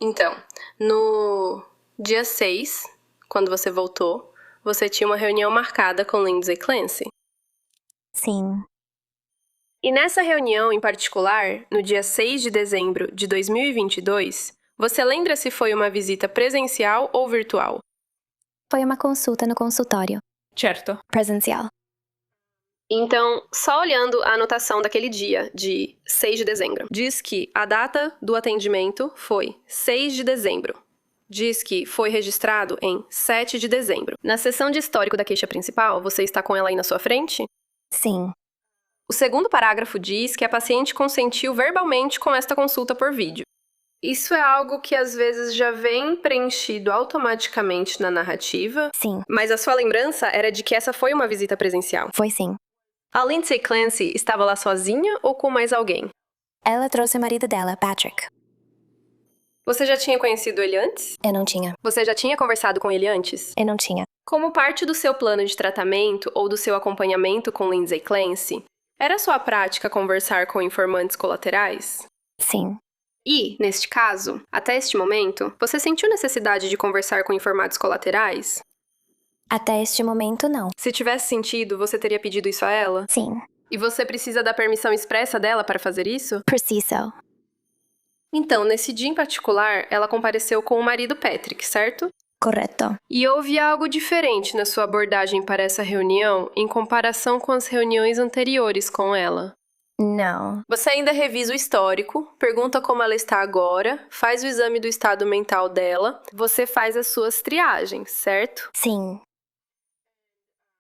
Então, no dia 6, quando você voltou, você tinha uma reunião marcada com Lindsay Clancy. Sim. E nessa reunião em particular, no dia 6 de dezembro de 2022, você lembra se foi uma visita presencial ou virtual? Foi uma consulta no consultório. Certo. Presencial. Então, só olhando a anotação daquele dia, de 6 de dezembro, diz que a data do atendimento foi 6 de dezembro. Diz que foi registrado em 7 de dezembro. Na seção de histórico da queixa principal, você está com ela aí na sua frente? Sim. O segundo parágrafo diz que a paciente consentiu verbalmente com esta consulta por vídeo. Isso é algo que às vezes já vem preenchido automaticamente na narrativa, Sim. mas a sua lembrança era de que essa foi uma visita presencial. Foi sim. A Lindsay Clancy estava lá sozinha ou com mais alguém? Ela trouxe o marido dela, Patrick. Você já tinha conhecido ele antes? Eu não tinha. Você já tinha conversado com ele antes? Eu não tinha. Como parte do seu plano de tratamento ou do seu acompanhamento com Lindsay Clancy, era sua prática conversar com informantes colaterais? Sim. E, neste caso, até este momento, você sentiu necessidade de conversar com informados colaterais? Até este momento, não. Se tivesse sentido, você teria pedido isso a ela? Sim. E você precisa da permissão expressa dela para fazer isso? Preciso. Então, nesse dia em particular, ela compareceu com o marido Patrick, certo? Correto. E houve algo diferente na sua abordagem para essa reunião em comparação com as reuniões anteriores com ela? Não. Você ainda revisa o histórico, pergunta como ela está agora, faz o exame do estado mental dela, você faz as suas triagens, certo? Sim.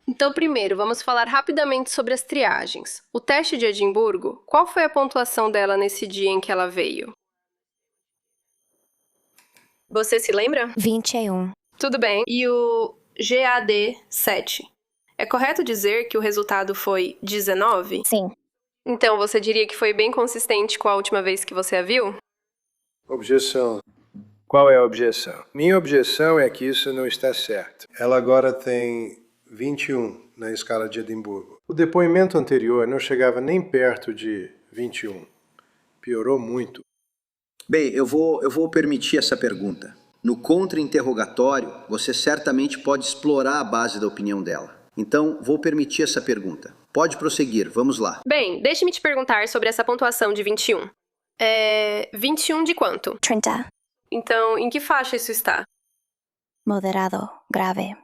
Então, primeiro, vamos falar rapidamente sobre as triagens. O teste de Edimburgo, qual foi a pontuação dela nesse dia em que ela veio? Você se lembra? 21. Tudo bem. E o GAD-7? É correto dizer que o resultado foi 19? Sim. Então, você diria que foi bem consistente com a última vez que você a viu? Objeção. Qual é a objeção? Minha objeção é que isso não está certo. Ela agora tem 21 na escala de Edimburgo. O depoimento anterior não chegava nem perto de 21. Piorou muito. Bem, eu vou permitir essa pergunta. No contra-interrogatório, você certamente pode explorar a base da opinião dela. Então, vou permitir essa pergunta. Pode prosseguir, vamos lá. Bem, deixe-me te perguntar sobre essa pontuação de 21. 21 de quanto? 30. Então, em que faixa isso está? Moderado. Grave.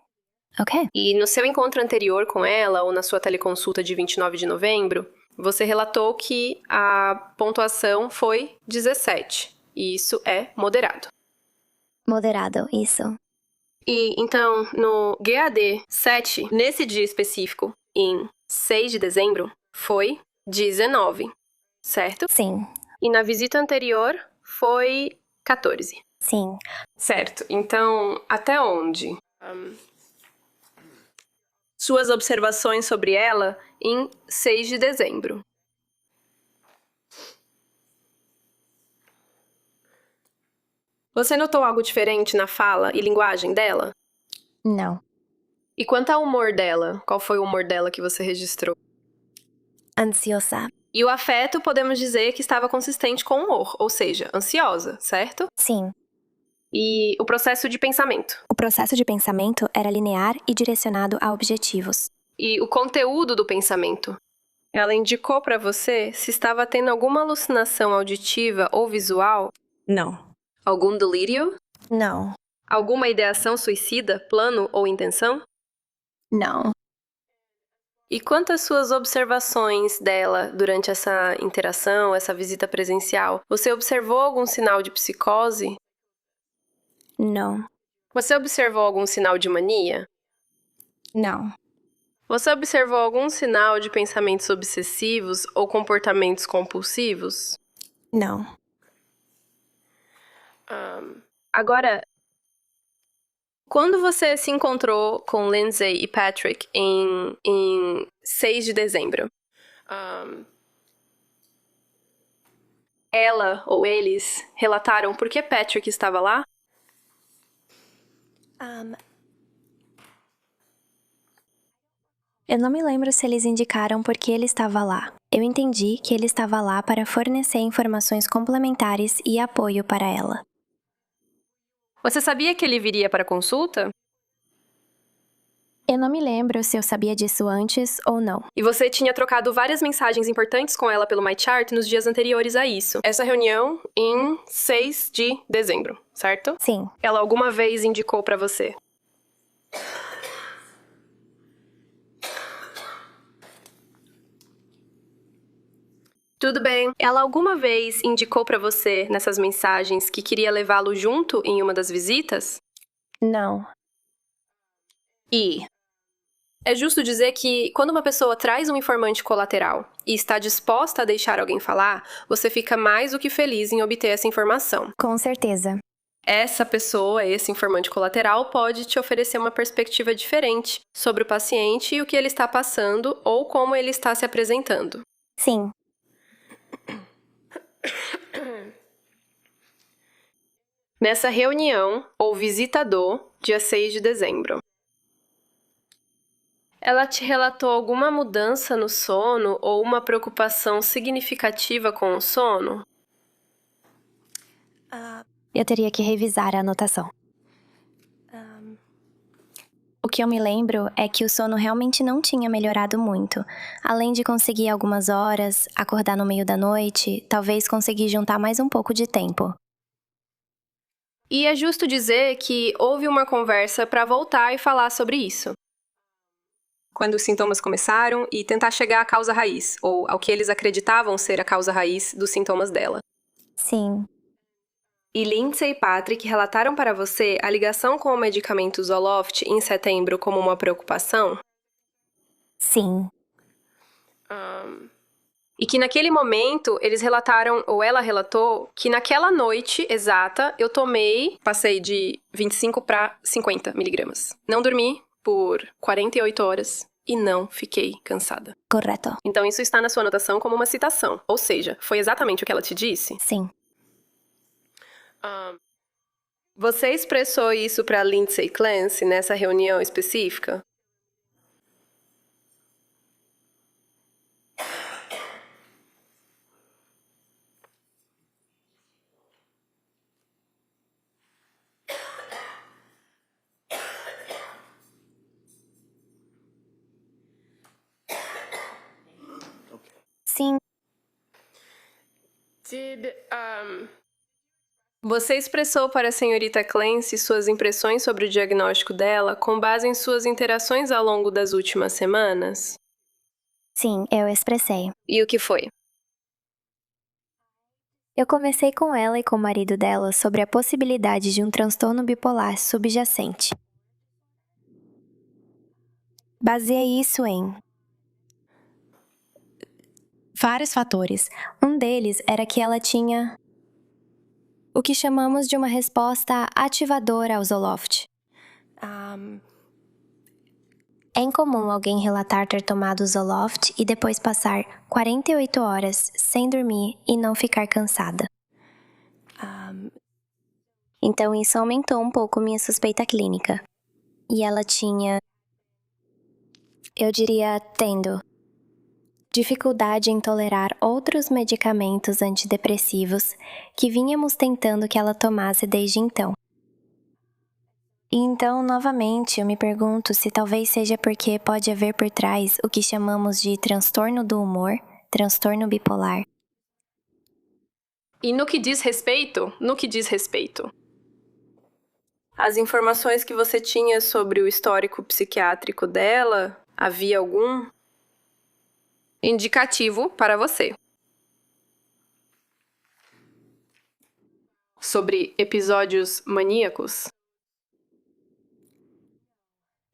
Ok. E no seu encontro anterior com ela, ou na sua teleconsulta de 29 de novembro, você relatou que a pontuação foi 17. E isso é moderado. Moderado, isso. E então, no GAD 7, nesse dia específico, em 6 de dezembro, foi 19, certo? Sim. E na visita anterior foi 14. Sim. Certo. Então, até onde? Suas observações sobre ela em 6 de dezembro. Você notou algo diferente na fala e linguagem dela? Não. E quanto ao humor dela, qual foi o humor dela que você registrou? Ansiosa. E o afeto, podemos dizer que estava consistente com o humor, ou seja, ansiosa, certo? Sim. E o processo de pensamento. O processo de pensamento era linear e direcionado a objetivos. E o conteúdo do pensamento. Ela indicou para você se estava tendo alguma alucinação auditiva ou visual? Não. Algum delírio? Não. Alguma ideação suicida, plano ou intenção? Não. E quanto às suas observações dela durante essa interação, essa visita presencial, você observou algum sinal de psicose? Não. Você observou algum sinal de mania? Não. Você observou algum sinal de pensamentos obsessivos ou comportamentos compulsivos? Não. Agora, quando você se encontrou com Lindsay e Patrick em 6 de dezembro, ela ou eles relataram por que Patrick estava lá? Eu não me lembro se eles indicaram por que ele estava lá. Eu entendi que ele estava lá para fornecer informações complementares e apoio para ela. Você sabia que ele viria para a consulta? Eu não me lembro se eu sabia disso antes ou não. E você tinha trocado várias mensagens importantes com ela pelo MyChart nos dias anteriores a isso. Essa reunião em 6 de dezembro, certo? Sim. Ela alguma vez indicou para você. Tudo bem. Ela alguma vez indicou para você nessas mensagens que queria levá-lo junto em uma das visitas? Não. E é justo dizer que quando uma pessoa traz um informante colateral e está disposta a deixar alguém falar, você fica mais do que feliz em obter essa informação. Com certeza. Essa pessoa, esse informante colateral, pode te oferecer uma perspectiva diferente sobre o paciente e o que ele está passando ou como ele está se apresentando. Sim. Nessa reunião, ou visitador, dia 6 de dezembro. Ela te relatou alguma mudança no sono ou uma preocupação significativa com o sono? Eu teria que revisar a anotação. O que eu me lembro é que o sono realmente não tinha melhorado muito. Além de conseguir algumas horas, acordar no meio da noite, talvez conseguir juntar mais um pouco de tempo. E é justo dizer que houve uma conversa para voltar e falar sobre isso. Quando os sintomas começaram e tentar chegar à causa raiz, ou ao que eles acreditavam ser a causa raiz dos sintomas dela. Sim. E Lindsay e Patrick relataram para você a ligação com o medicamento Zoloft em setembro como uma preocupação? Sim. E que naquele momento eles relataram, ou ela relatou, que naquela noite exata eu passei de 25 para 50 miligramas. Não dormi por 48 horas e não fiquei cansada. Correto. Então isso está na sua anotação como uma citação, ou seja, foi exatamente o que ela te disse? Sim. Você expressou isso para Lindsay Clancy nessa reunião específica? Sim. Você expressou para a senhorita Clancy suas impressões sobre o diagnóstico dela com base em suas interações ao longo das últimas semanas? Sim, eu expressei. E o que foi? Eu conversei com ela e com o marido dela sobre a possibilidade de um transtorno bipolar subjacente. Baseei isso em vários fatores. Um deles era que ela tinha o que chamamos de uma resposta ativadora ao Zoloft. É incomum alguém relatar ter tomado Zoloft e depois passar 48 horas sem dormir e não ficar cansada. Então isso aumentou um pouco minha suspeita clínica. E ela tinha, eu diria, tendo dificuldade em tolerar outros medicamentos antidepressivos que vínhamos tentando que ela tomasse desde então. E então, novamente, eu me pergunto se talvez seja porque pode haver por trás o que chamamos de transtorno do humor, transtorno bipolar. E no que diz respeito, as informações que você tinha sobre o histórico psiquiátrico dela, havia algum indicativo para você? Sobre episódios maníacos?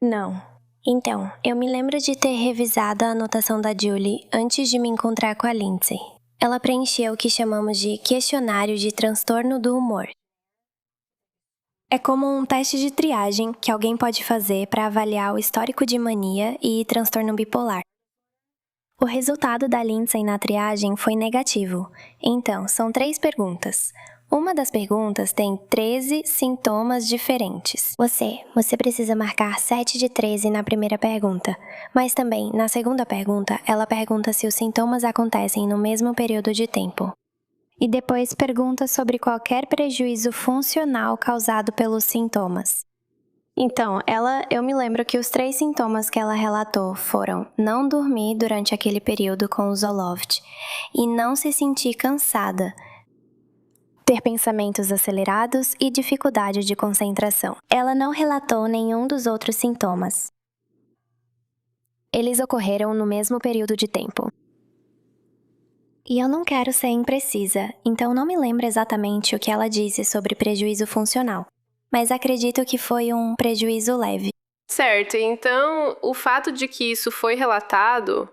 Não. Então, eu me lembro de ter revisado a anotação da Julie antes de me encontrar com a Lindsay. Ela preencheu o que chamamos de questionário de transtorno do humor. É como um teste de triagem que alguém pode fazer para avaliar o histórico de mania e transtorno bipolar. O resultado da Lindsay na triagem foi negativo. Então, são 3 perguntas. Uma das perguntas tem 13 sintomas diferentes. Você precisa marcar 7 de 13 na primeira pergunta, mas também, na segunda pergunta, ela pergunta se os sintomas acontecem no mesmo período de tempo. e depois pergunta sobre qualquer prejuízo funcional causado pelos sintomas. Então, eu me lembro que os 3 sintomas que ela relatou foram não dormir durante aquele período com o Zoloft e não se sentir cansada, ter pensamentos acelerados e dificuldade de concentração. Ela não relatou nenhum dos outros sintomas. Eles ocorreram no mesmo período de tempo. E eu não quero ser imprecisa, então não me lembro exatamente o que ela disse sobre prejuízo funcional. Mas acredito que foi um prejuízo leve. Certo, então o fato de que isso foi relatado...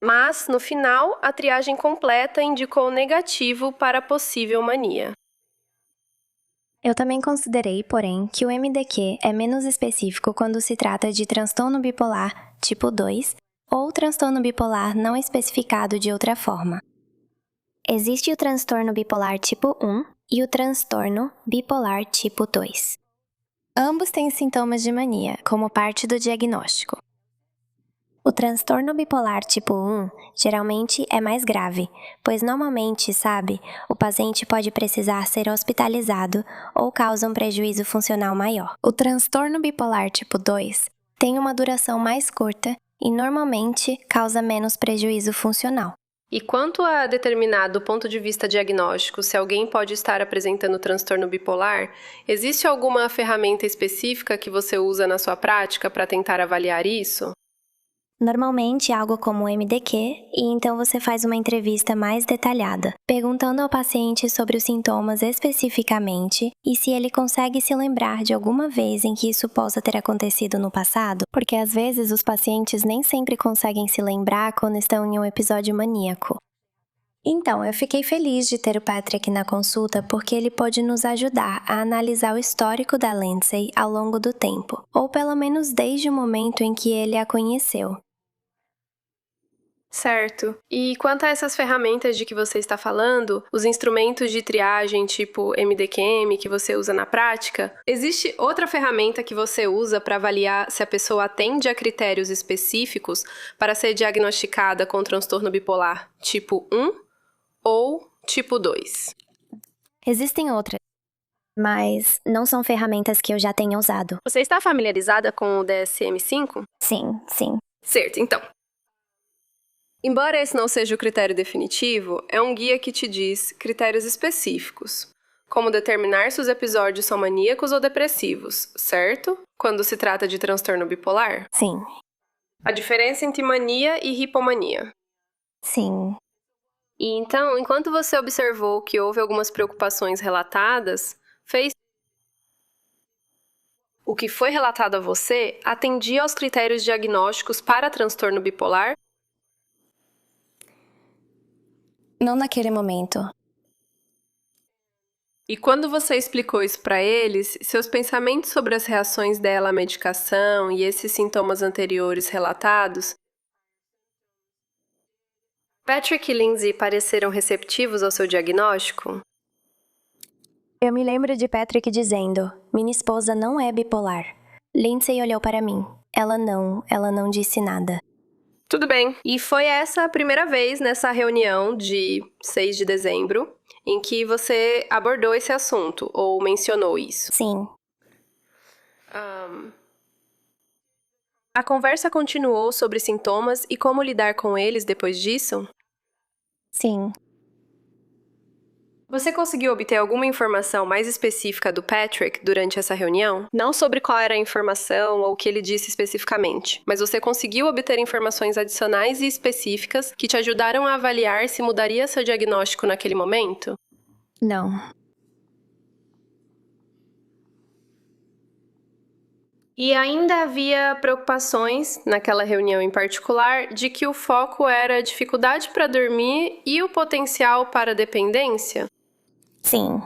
Mas, no final, a triagem completa indicou negativo para possível mania. Eu também considerei, porém, que o MDQ é menos específico quando se trata de transtorno bipolar tipo 2 ou transtorno bipolar não especificado de outra forma. Existe o transtorno bipolar tipo 1 e o transtorno bipolar tipo 2. Ambos têm sintomas de mania, como parte do diagnóstico. O transtorno bipolar tipo 1 geralmente é mais grave, pois normalmente, o paciente pode precisar ser hospitalizado ou causa um prejuízo funcional maior. O transtorno bipolar tipo 2 tem uma duração mais curta e normalmente causa menos prejuízo funcional. E quanto a determinado ponto de vista diagnóstico, se alguém pode estar apresentando transtorno bipolar, existe alguma ferramenta específica que você usa na sua prática para tentar avaliar isso? Normalmente algo como o MDQ, e então você faz uma entrevista mais detalhada, perguntando ao paciente sobre os sintomas especificamente e se ele consegue se lembrar de alguma vez em que isso possa ter acontecido no passado, porque às vezes os pacientes nem sempre conseguem se lembrar quando estão em um episódio maníaco. Então, eu fiquei feliz de ter o Patrick na consulta porque ele pode nos ajudar a analisar o histórico da Lindsay ao longo do tempo, ou pelo menos desde o momento em que ele a conheceu. Certo. E quanto a essas ferramentas de que você está falando, os instrumentos de triagem tipo MDQM que você usa na prática, existe outra ferramenta que você usa para avaliar se a pessoa atende a critérios específicos para ser diagnosticada com transtorno bipolar tipo 1 ou tipo 2? Existem outras, mas não são ferramentas que eu já tenha usado. Você está familiarizada com o DSM-5? Sim. Certo, então. Embora esse não seja o critério definitivo, é um guia que te diz critérios específicos, como determinar se os episódios são maníacos ou depressivos, certo? Quando se trata de transtorno bipolar? Sim. A diferença entre mania e hipomania. Sim. E então, enquanto você observou que houve algumas preocupações relatadas, o que foi relatado a você atendia aos critérios diagnósticos para transtorno bipolar? Não naquele momento. E quando você explicou isso para eles, seus pensamentos sobre as reações dela à medicação e esses sintomas anteriores relatados, Patrick e Lindsay pareceram receptivos ao seu diagnóstico? Eu me lembro de Patrick dizendo, minha esposa não é bipolar. Lindsay olhou para mim. Ela não disse nada. Tudo bem. E foi essa a primeira vez nessa reunião de 6 de dezembro em que você abordou esse assunto, ou mencionou isso? Sim. A conversa continuou sobre sintomas e como lidar com eles depois disso? Sim. Você conseguiu obter alguma informação mais específica do Patrick durante essa reunião? Não sobre qual era a informação ou o que ele disse especificamente, mas você conseguiu obter informações adicionais e específicas que te ajudaram a avaliar se mudaria seu diagnóstico naquele momento? Não. E ainda havia preocupações, naquela reunião em particular, de que o foco era a dificuldade para dormir e o potencial para dependência? Sim.